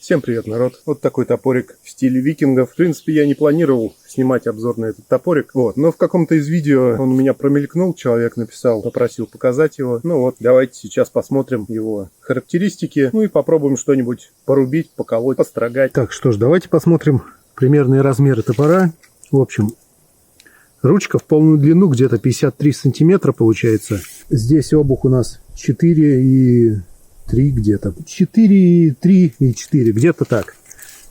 Всем привет, народ! Вот такой топорик в стиле викингов. В принципе, я не планировал снимать обзор на этот топорик, но в каком-то из видео он у меня промелькнул, человек написал, попросил показать его. Давайте сейчас посмотрим его характеристики, и попробуем что-нибудь порубить, поколоть, построгать. Так, что ж, давайте посмотрим примерные размеры топора. В общем, ручка в полную длину, где-то 53 сантиметра получается. Здесь обух у нас 4 и 3 где-то. 4, 3 и 4, где-то так.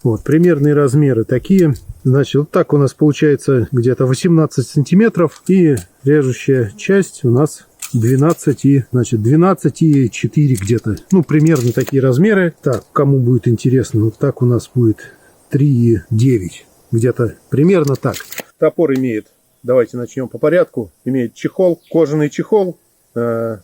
Вот, примерные размеры такие. Значит, вот так у нас получается где-то 18 сантиметров. И режущая часть у нас 12 и, значит, 12 и 4 где-то. Примерно такие размеры. Так, кому будет интересно, вот так у нас будет 3 и 9. Где-то примерно так. Топор имеет, давайте начнем по порядку, имеет чехол, кожаный чехол.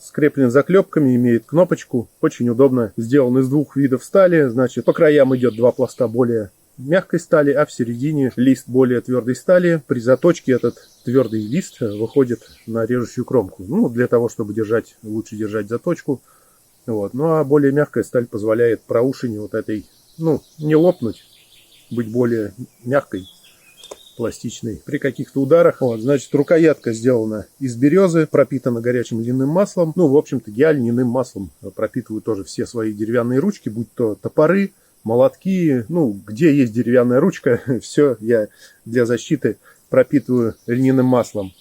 Скреплен заклепками, имеет кнопочку, очень удобно. Сделан из двух видов стали, значит, по краям идет два пласта более мягкой стали, а в середине лист более твердой стали. При заточке этот твердый лист выходит на режущую кромку, для того, чтобы лучше держать заточку. А более мягкая сталь позволяет проушине вот этой, не лопнуть, быть более мягкой, пластичный при каких-то ударах. Значит, рукоятка сделана из березы, пропитана горячим льняным маслом. В общем-то, я льняным маслом пропитываю тоже все свои деревянные ручки, будь то топоры, молотки, где есть деревянная ручка, все я для защиты пропитываю льняным маслом.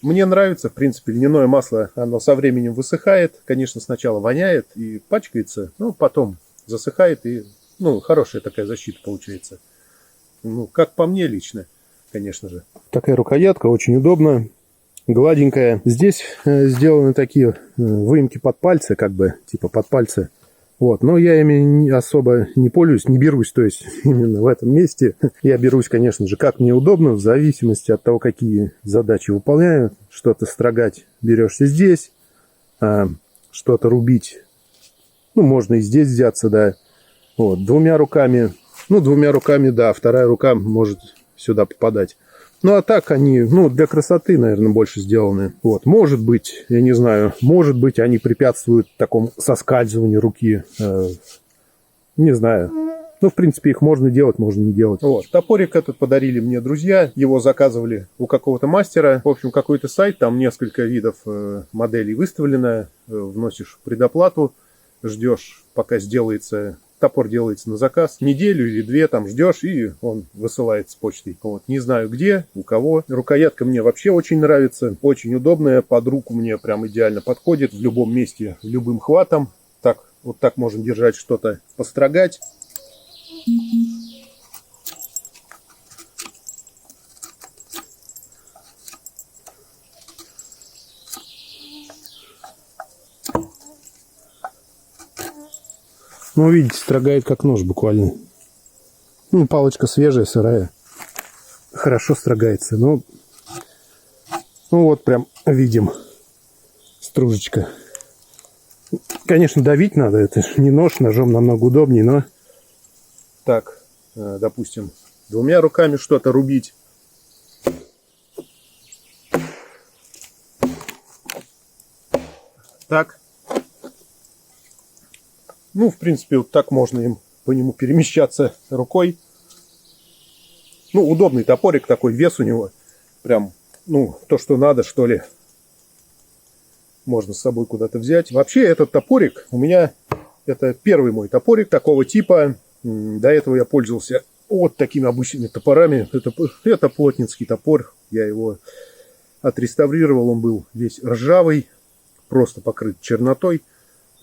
Мне нравится, в принципе, льняное масло, оно со временем высыхает. Конечно, сначала воняет и пачкается, потом засыхает, и, хорошая такая защита получается. Как по мне лично. Конечно же. Такая рукоятка, очень удобно, гладенькая. Здесь сделаны такие выемки под пальцы, типа под пальцы. Но я ими особо не пользуюсь, не берусь, то есть именно в этом месте. Я берусь, конечно же, как мне удобно, в зависимости от того, какие задачи выполняю. Что-то строгать берешься здесь, что-то рубить, можно и здесь взяться, да. Двумя руками, да, вторая рука может сюда попадать. А так они, для красоты, наверное, больше сделаны. Может быть, я не знаю, может быть, они препятствуют такому соскальзыванию руки. Не знаю. В принципе, их можно делать, можно не делать. Топорик этот подарили мне друзья. Его заказывали у какого-то мастера. В общем, какой-то сайт, там несколько видов моделей выставлено. Вносишь предоплату, ждешь, пока сделается. Топор делается на заказ. Неделю или две там ждешь, и он высылается с почтой. Не знаю где, у кого. Рукоятка мне вообще очень нравится. Очень удобная. Под руку мне прям идеально подходит. В любом месте, любым хватом. Так можно держать что-то, построгать. Видите, строгает как нож буквально. Палочка свежая, сырая. Хорошо строгается. Прям видим. Стружечка. Конечно, давить надо. Это не нож, ножом намного удобнее, но... Так, допустим, двумя руками что-то рубить. Так. В принципе, так можно по нему перемещаться рукой. Удобный топорик такой, вес у него прям, то, что надо, что ли. Можно с собой куда-то взять. Вообще, этот топорик у меня, это первый мой топорик такого типа. До этого я пользовался такими обычными топорами. Это плотницкий топор. Я его отреставрировал, он был весь ржавый, просто покрыт чернотой.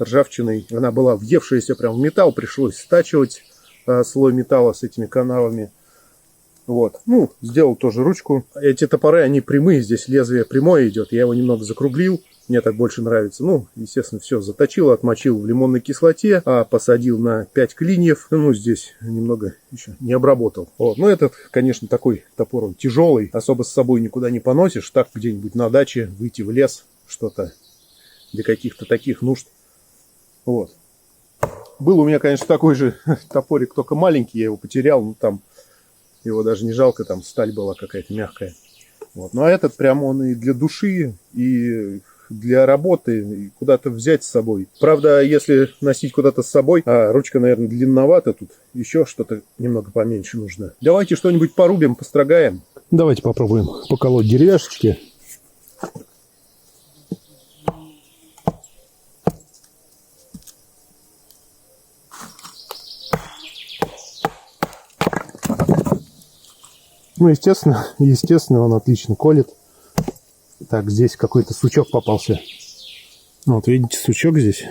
Ржавчиной. Она была въевшаяся прям в металл, пришлось стачивать слой металла с этими канавами. Сделал тоже ручку. Эти топоры, они прямые, здесь лезвие прямое идет. Я его немного закруглил, мне так больше нравится. Естественно, все заточил, отмочил в лимонной кислоте, посадил на 5 клиньев. Здесь немного еще не обработал. Этот, конечно, такой топор, он тяжелый, особо с собой никуда не поносишь. Так где-нибудь на даче выйти в лес, что-то для каких-то таких нужд. Был у меня, конечно, такой же топорик, только маленький, я его потерял, там его даже не жалко, там сталь была какая-то мягкая. А этот прям он и для души, и для работы и куда-то взять с собой. Правда, если носить куда-то с собой, ручка, наверное, длинновата, тут еще что-то немного поменьше нужно. Давайте что-нибудь порубим, построгаем. Давайте попробуем поколоть деревяшечки. Ну, естественно, он отлично колет. Так, здесь какой-то сучок попался. Вот, видите, сучок здесь.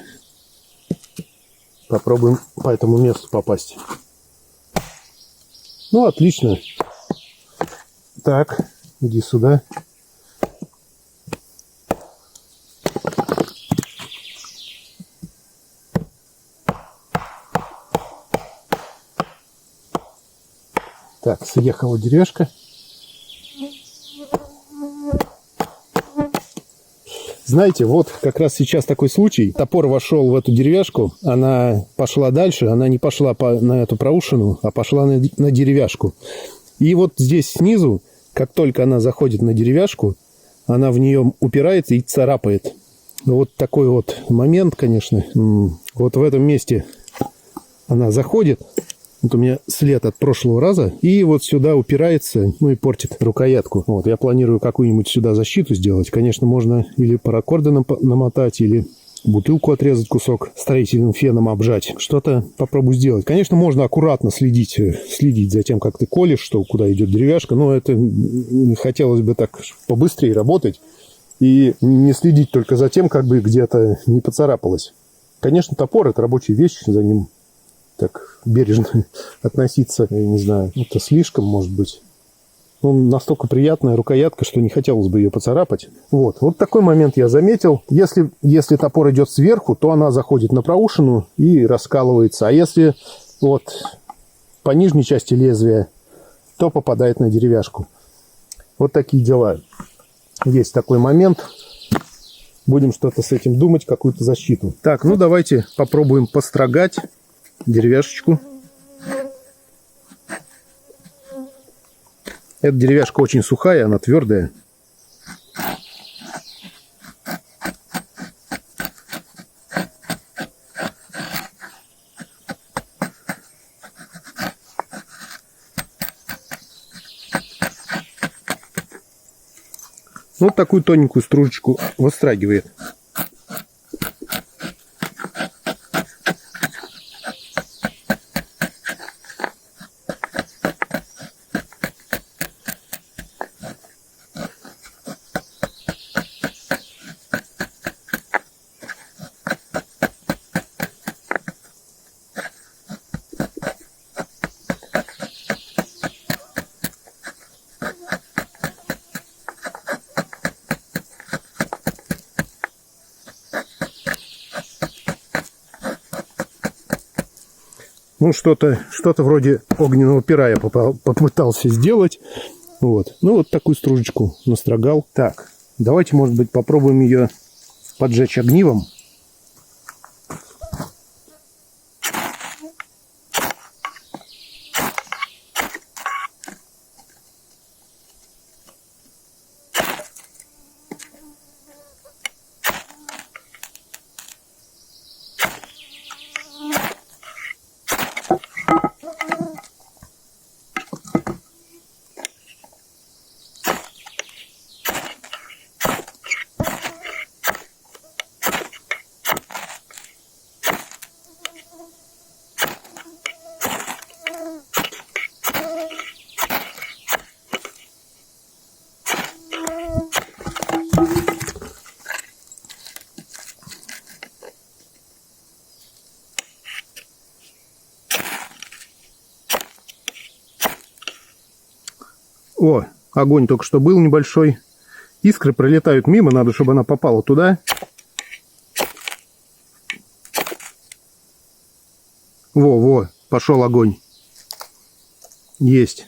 Попробуем по этому месту попасть. Ну, отлично. Так, иди сюда. Так, съехала деревяшка. Знаете, вот как раз сейчас такой случай. Топор вошел в эту деревяшку, она пошла дальше, она не пошла на эту проушину, а пошла на деревяшку. И вот здесь снизу, как только она заходит на деревяшку, она в нее упирается и царапает. Вот такой вот момент, конечно. Вот в этом месте она заходит. Вот у меня след от прошлого раза. И вот сюда упирается, ну и портит рукоятку. Вот, я планирую какую-нибудь сюда защиту сделать. Конечно, можно или паракорды намотать, или бутылку отрезать кусок, строительным феном обжать. Что-то попробую сделать. Конечно, можно аккуратно следить за тем, как ты колешь, что куда идет деревяшка. Но это хотелось бы так побыстрее работать. И не следить только за тем, как бы где-то не поцарапалось. Конечно, топор — это рабочая вещь, за ним так бережно относиться, я не знаю, это слишком, может быть. Ну, настолько приятная рукоятка, что не хотелось бы ее поцарапать. Вот такой момент я заметил. Если топор идет сверху, то она заходит на проушину и раскалывается. А если вот по нижней части лезвия, то попадает на деревяшку. Вот такие дела. Есть такой момент. Будем что-то с этим думать, какую-то защиту. Так, ну давайте попробуем построгать деревяшечку. Эта деревяшка очень сухая, она твердая. Вот такую тоненькую стружечку выстрагивает. Ну, что-то вроде огненного пера я попытался сделать. Вот. Ну, вот такую стружечку настрогал. Так, давайте, может быть, попробуем ее поджечь огнивом. О, огонь только что был небольшой. Искры пролетают мимо, надо, чтобы она попала туда. Во, пошел огонь. Есть.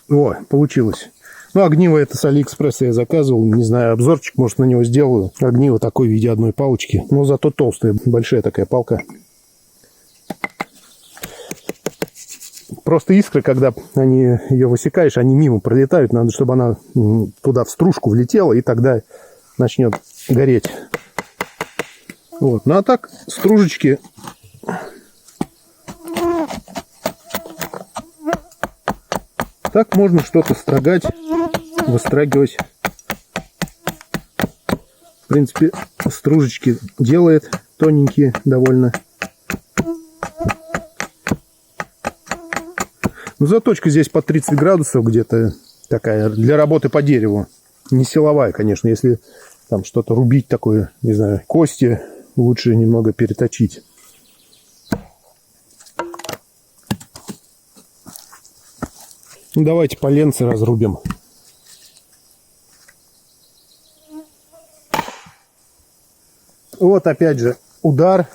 О, получилось. Ну, огниво это с Алиэкспресса я заказывал. Не знаю, обзорчик, может, на него сделаю. Огниво такое в виде одной палочки. Но зато толстая, большая такая палка. просто искры, когда ее высекаешь, они мимо пролетают. Надо, чтобы она туда в стружку влетела, и тогда начнет гореть. Вот. Ну а так, стружечки так можно что-то строгать, выстрагивать. В принципе, стружечки делает тоненькие довольно. Ну, заточка здесь по 30 градусов где-то такая, для работы по дереву. Не силовая, конечно. Если там что-то рубить такое, не знаю, кости, лучше немного переточить. Ну, давайте поленцы разрубим. Вот опять же удар,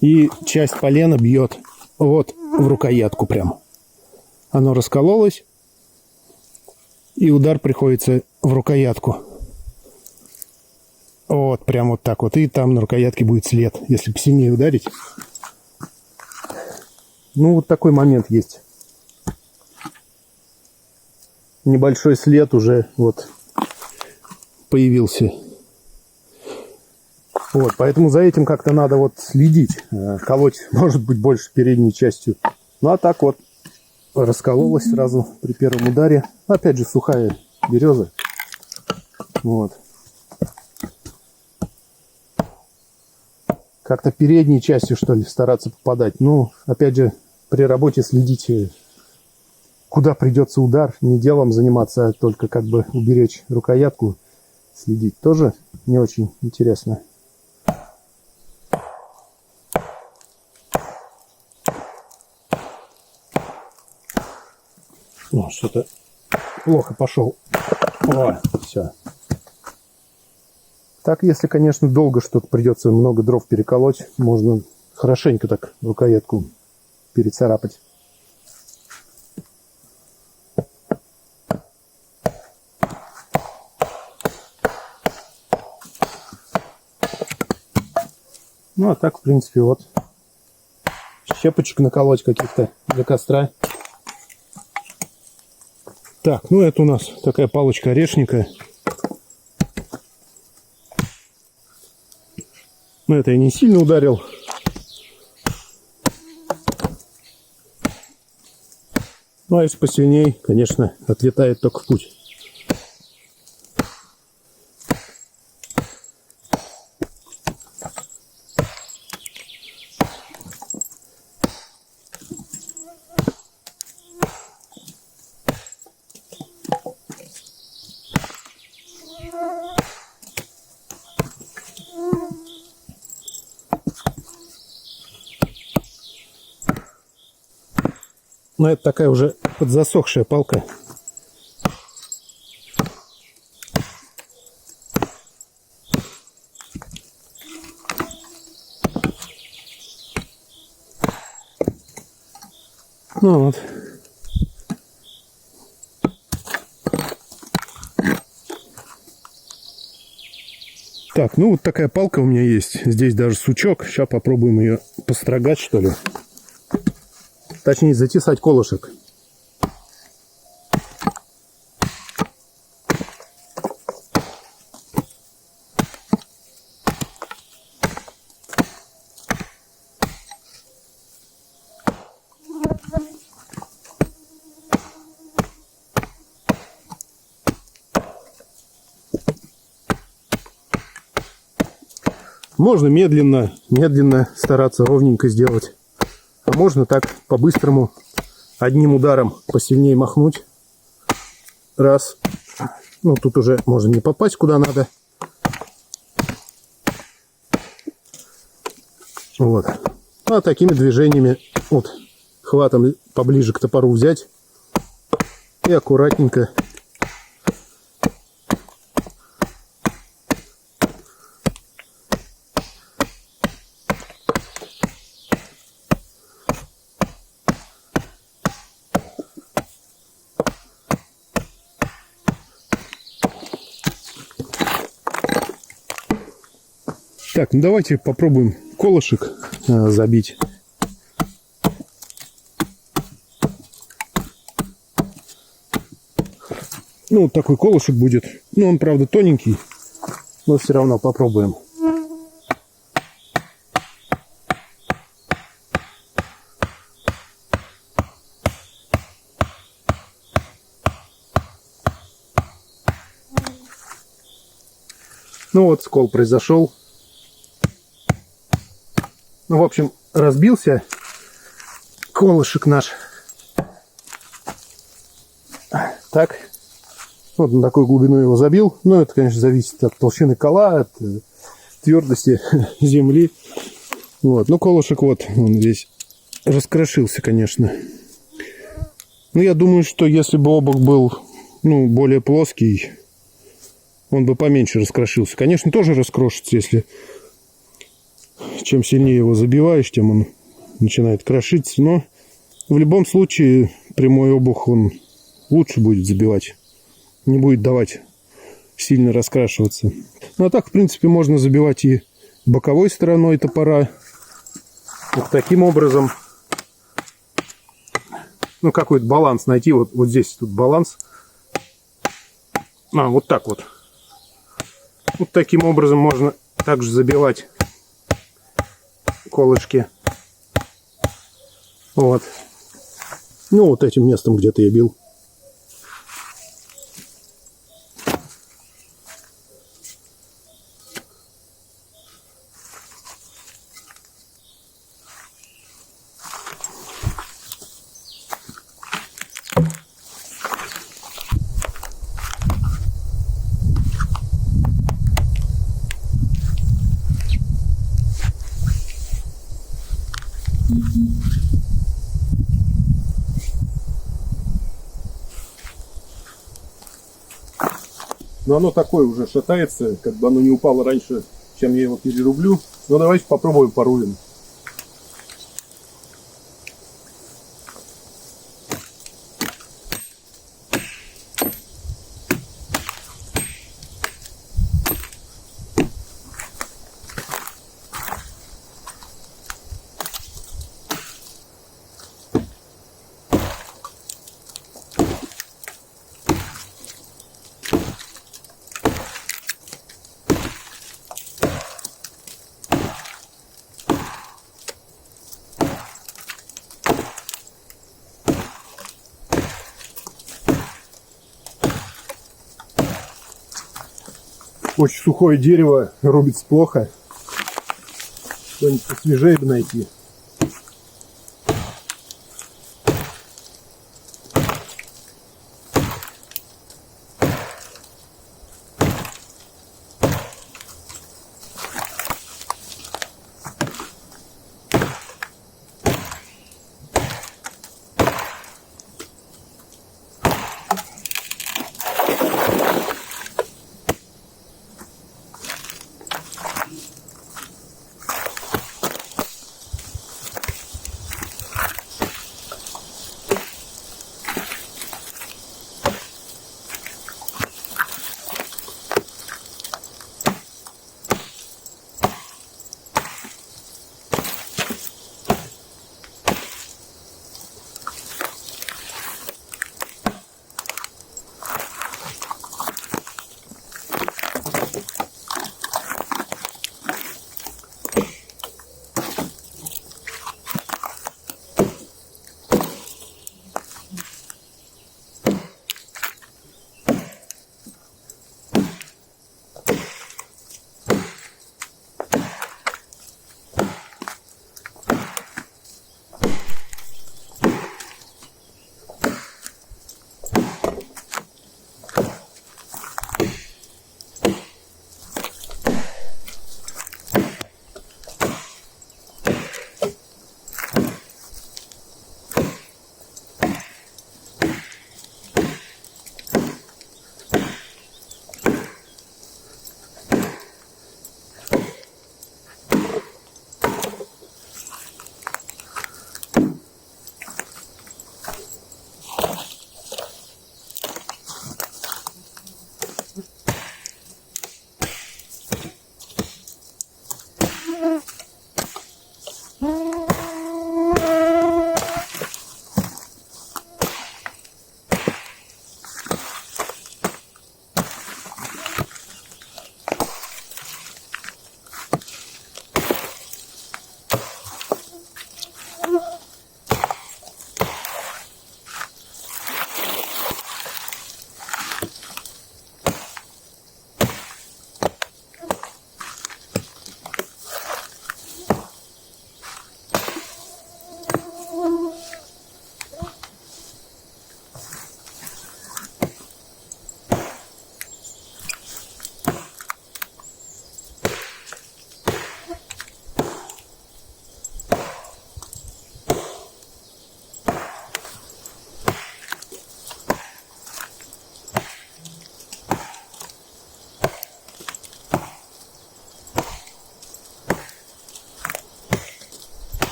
и часть полена бьет вот в рукоятку прям. Оно раскололось, и удар приходится в рукоятку. Вот, прям вот так вот. И там на рукоятке будет след, если посильнее ударить. Ну, вот такой момент есть. Небольшой след уже вот появился. Вот, поэтому за этим как-то надо вот следить. Колоть, может быть, больше передней частью. Ну, а так вот раскололась сразу при первом ударе. Опять же, сухая береза. Вот. Как-то передней частью, что ли, стараться попадать. Ну, опять же, при работе следите, куда придется удар. Не делом заниматься, а только как бы уберечь рукоятку. Следить тоже не очень интересно. Ну, что-то плохо пошел. О, все. Так, если, конечно, долго что-то придется, много дров переколоть, можно хорошенько так рукоятку перецарапать. Ну, а так, в принципе, вот щепочек наколоть каких-то для костра. Так, ну это у нас такая палочка орешника. Ну, это я не сильно ударил. Ну, а если посильней, конечно, отлетает только в путь. Но это такая уже подзасохшая палка. Ну вот. Так, ну вот такая палка у меня есть. Здесь даже сучок. Сейчас попробуем ее построгать, что ли. Точнее, затесать колышек. Можно медленно стараться ровненько сделать. А можно так по-быстрому одним ударом посильнее махнуть. Раз. Ну, тут уже можно не попасть куда надо. Вот. А такими движениями, вот, хватом поближе к топору взять и аккуратненько Так, ну давайте попробуем колышек забить. Ну, вот такой колышек будет. Ну, он, правда, тоненький, но все равно попробуем. Ну вот, скол произошел. Ну, в общем, разбился колышек наш. Так. Вот на такую глубину его забил. Ну, это, конечно, зависит от толщины кола, от твердости земли. Вот. Ну, колышек вот, он весь раскрошился, конечно. Ну, я думаю, что если бы обух был, ну, более плоский, он бы поменьше раскрошился. Конечно, тоже раскрошится, если чем сильнее его забиваешь, тем он начинает крошиться. Но в любом случае прямой обух он лучше будет забивать. Не будет давать сильно раскрашиваться. Ну, а так, в принципе, можно забивать и боковой стороной топора. Вот таким образом. Ну, какой-то баланс найти. Вот здесь тут баланс. Вот так вот. Вот таким образом можно также забивать колышки. Вот. Ну, вот этим местом где-то я бил. Но оно такое уже шатается, как бы оно не упало раньше, чем я его перерублю. Но давайте попробуем порулим. Очень сухое дерево, рубится плохо. Что-нибудь посвежее бы найти.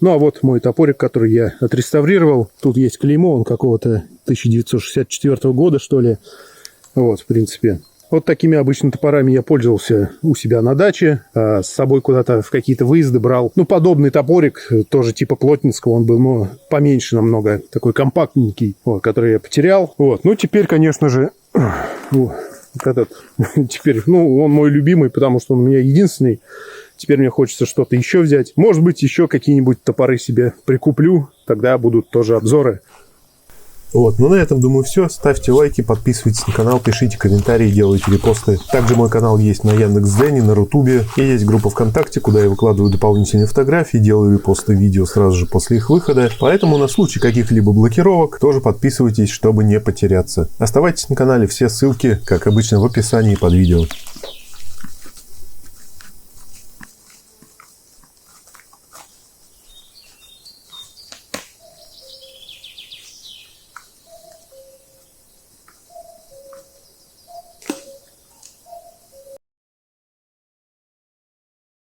Ну, а вот мой топорик, который я отреставрировал. Тут есть клеймо, он какого-то 1964 года, что ли. Вот, в принципе. Вот такими обычно топорами я пользовался у себя на даче, а с собой куда-то в какие-то выезды брал. Ну, подобный топорик, тоже типа плотницкого, он был, но поменьше намного, такой компактненький, вот, который я потерял. Вот, ну, теперь, конечно же, вот этот, теперь, ну, он мой любимый, потому что он у меня единственный. Теперь мне хочется что-то еще взять. Может быть, еще какие-нибудь топоры себе прикуплю, тогда будут тоже обзоры. Вот, ну на этом, думаю, все. Ставьте лайки, подписывайтесь на канал, пишите комментарии, делайте репосты. Также мой канал есть на Яндекс.Дзене, на Рутубе. И есть группа ВКонтакте, куда я выкладываю дополнительные фотографии, делаю репосты видео сразу же после их выхода. Поэтому на случай каких-либо блокировок тоже подписывайтесь, чтобы не потеряться. Оставайтесь на канале, все ссылки, как обычно, в описании под видео.